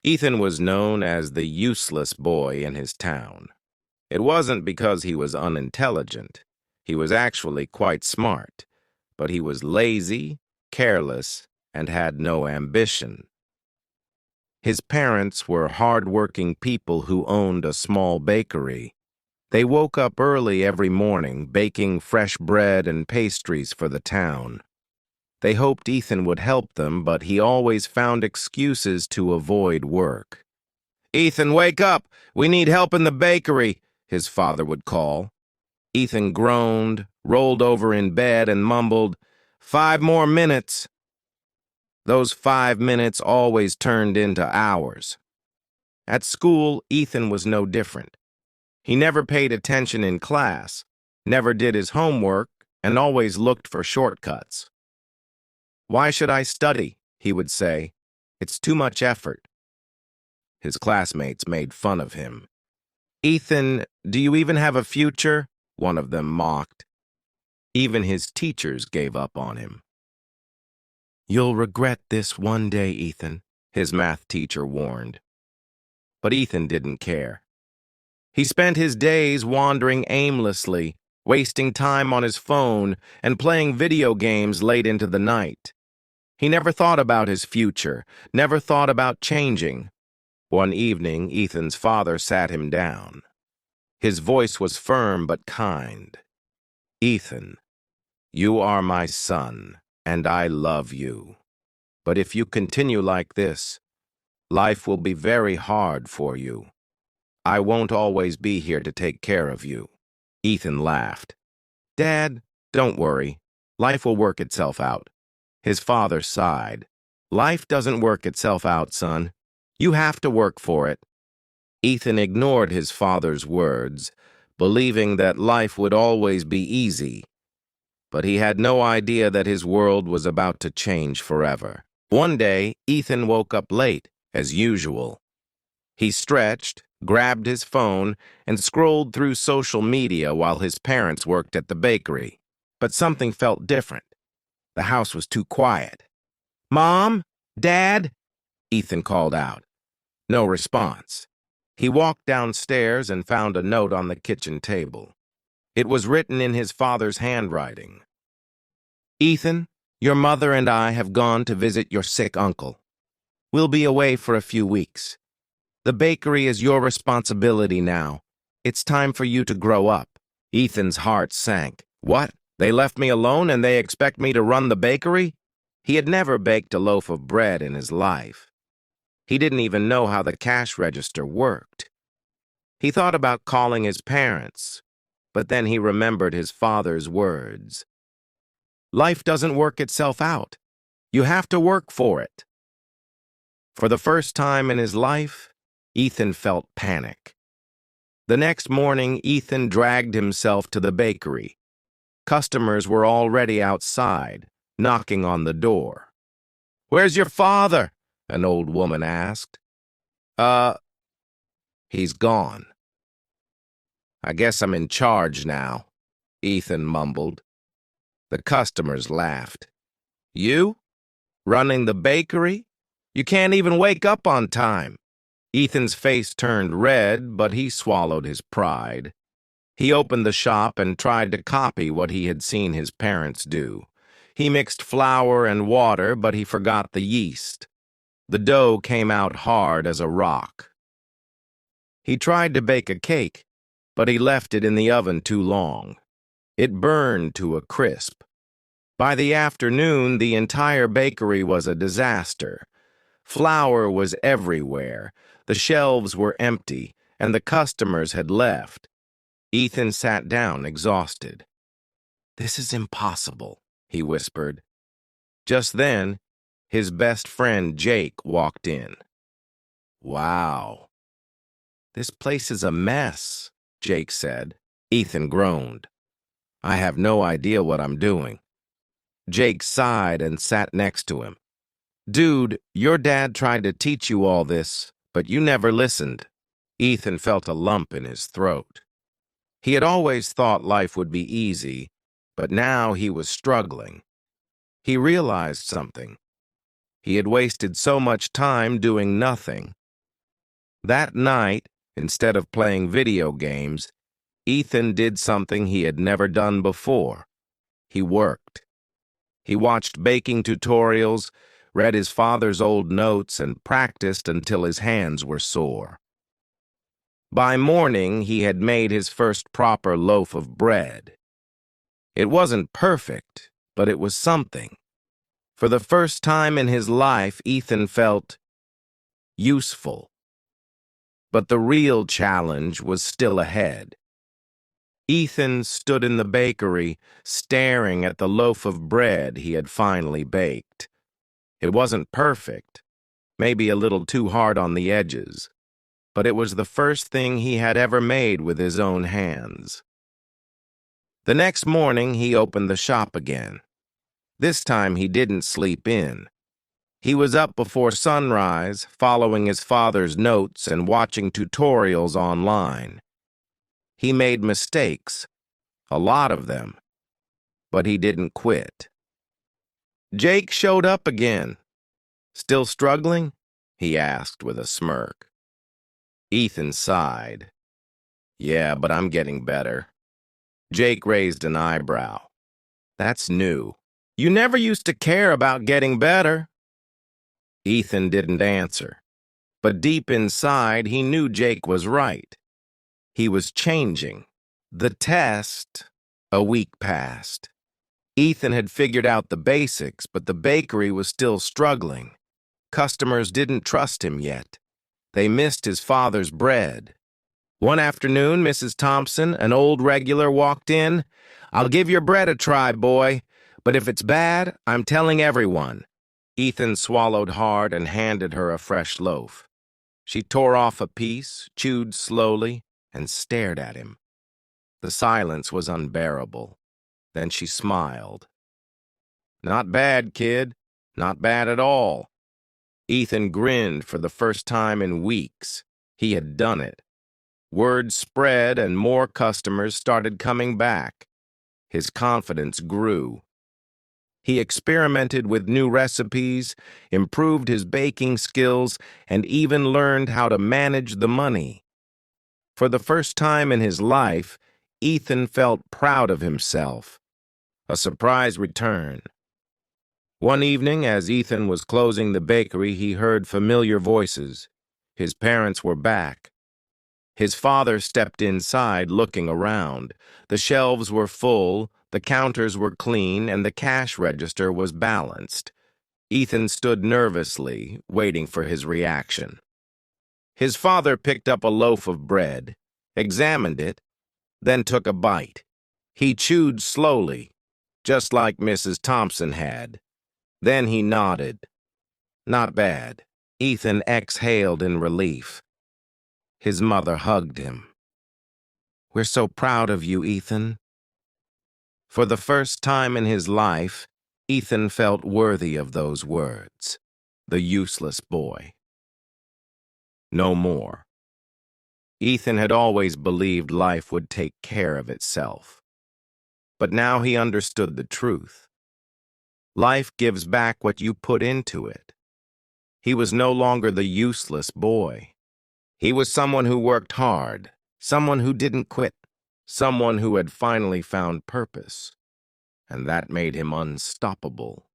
Ethan was known as the useless boy in his town. It wasn't because he was unintelligent. He was actually quite smart, but he was lazy, careless, and had no ambition. His parents were hard-working people who owned a small bakery. They woke up early every morning, baking fresh bread and pastries for the town. They hoped Ethan would help them, but he always found excuses to avoid work. "Ethan, wake up! We need help in the bakery," his father would call. Ethan groaned, rolled over in bed, and mumbled, "5 more minutes." Those 5 minutes always turned into hours. At school, Ethan was no different. He never paid attention in class, never did his homework, and always looked for shortcuts. "Why should I study?" he would say. "It's too much effort." His classmates made fun of him. "Ethan, do you even have a future?" one of them mocked. Even his teachers gave up on him. "You'll regret this one day, Ethan," his math teacher warned. But Ethan didn't care. He spent his days wandering aimlessly, wasting time on his phone and playing video games late into the night. He never thought about his future, never thought about changing. One evening, Ethan's father sat him down. His voice was firm but kind. "Ethan, you are my son, and I love you. But if you continue like this, life will be very hard for you. I won't always be here to take care of you." Ethan laughed. "Dad, don't worry. Life will work itself out." His father sighed. "Life doesn't work itself out, son. You have to work for it." Ethan ignored his father's words, believing that life would always be easy. But he had no idea that his world was about to change forever. One day, Ethan woke up late, as usual. He stretched, grabbed his phone, and scrolled through social media while his parents worked at the bakery. But something felt different. The house was too quiet. "Mom? Dad?" Ethan called out. No response. He walked downstairs and found a note on the kitchen table. It was written in his father's handwriting. "Ethan, your mother and I have gone to visit your sick uncle. We'll be away for a few weeks. The bakery is your responsibility now. It's time for you to grow up." Ethan's heart sank. What? They left me alone and they expect me to run the bakery? He had never baked a loaf of bread in his life. He didn't even know how the cash register worked. He thought about calling his parents, but then he remembered his father's words. "Life doesn't work itself out. You have to work for it." For the first time in his life, Ethan felt panic. The next morning, Ethan dragged himself to the bakery. Customers were already outside, knocking on the door. "Where's your father?" an old woman asked. He's gone." "I guess I'm in charge now," Ethan mumbled. The customers laughed. "You? Running the bakery? You can't even wake up on time." Ethan's face turned red, but he swallowed his pride. He opened the shop and tried to copy what he had seen his parents do. He mixed flour and water, but he forgot the yeast. The dough came out hard as a rock. He tried to bake a cake, but he left it in the oven too long. It burned to a crisp. By the afternoon, the entire bakery was a disaster. Flour was everywhere, the shelves were empty, and the customers had left. Ethan sat down, exhausted. "This is impossible," he whispered. Just then, his best friend Jake walked in. "Wow. This place is a mess," Jake said. Ethan groaned. "I have no idea what I'm doing." Jake sighed and sat next to him. "Dude, your dad tried to teach you all this, but you never listened." Ethan felt a lump in his throat. He had always thought life would be easy, but now he was struggling. He realized something. He had wasted so much time doing nothing. That night, instead of playing video games, Ethan did something he had never done before. He worked. He watched baking tutorials, read his father's old notes, and practiced until his hands were sore. By morning, he had made his first proper loaf of bread. It wasn't perfect, but it was something. For the first time in his life, Ethan felt useful. But the real challenge was still ahead. Ethan stood in the bakery, staring at the loaf of bread he had finally baked. It wasn't perfect, maybe a little too hard on the edges, but it was the first thing he had ever made with his own hands. The next morning, he opened the shop again. This time, he didn't sleep in. He was up before sunrise, following his father's notes and watching tutorials online. He made mistakes, a lot of them, but he didn't quit. Jake showed up again. "Still struggling?" he asked with a smirk. Ethan sighed. "Yeah, but I'm getting better." Jake raised an eyebrow. "That's new. You never used to care about getting better." Ethan didn't answer, but deep inside he knew Jake was right. He was changing. The test. A week passed. Ethan had figured out the basics, but the bakery was still struggling. Customers didn't trust him yet. They missed his father's bread. One afternoon, Mrs. Thompson, an old regular, walked in. "I'll give your bread a try, boy, but if it's bad, I'm telling everyone." Ethan swallowed hard and handed her a fresh loaf. She tore off a piece, chewed slowly, and stared at him. The silence was unbearable. Then she smiled. "Not bad, kid. Not bad at all." Ethan grinned for the first time in weeks. He had done it. Word spread and more customers started coming back. His confidence grew. He experimented with new recipes, improved his baking skills, and even learned how to manage the money. For the first time in his life, Ethan felt proud of himself. A surprise return. One evening, as Ethan was closing the bakery, he heard familiar voices. His parents were back. His father stepped inside, looking around. The shelves were full, the counters were clean, and the cash register was balanced. Ethan stood nervously, waiting for his reaction. His father picked up a loaf of bread, examined it, then took a bite. He chewed slowly, just like Mrs. Thompson had. Then he nodded. "Not bad." Ethan exhaled in relief. His mother hugged him. "We're so proud of you, Ethan." For the first time in his life, Ethan felt worthy of those words. The useless boy. No more. Ethan had always believed life would take care of itself. But now he understood the truth. Life gives back what you put into it. He was no longer the useless boy. He was someone who worked hard, someone who didn't quit, someone who had finally found purpose. And that made him unstoppable.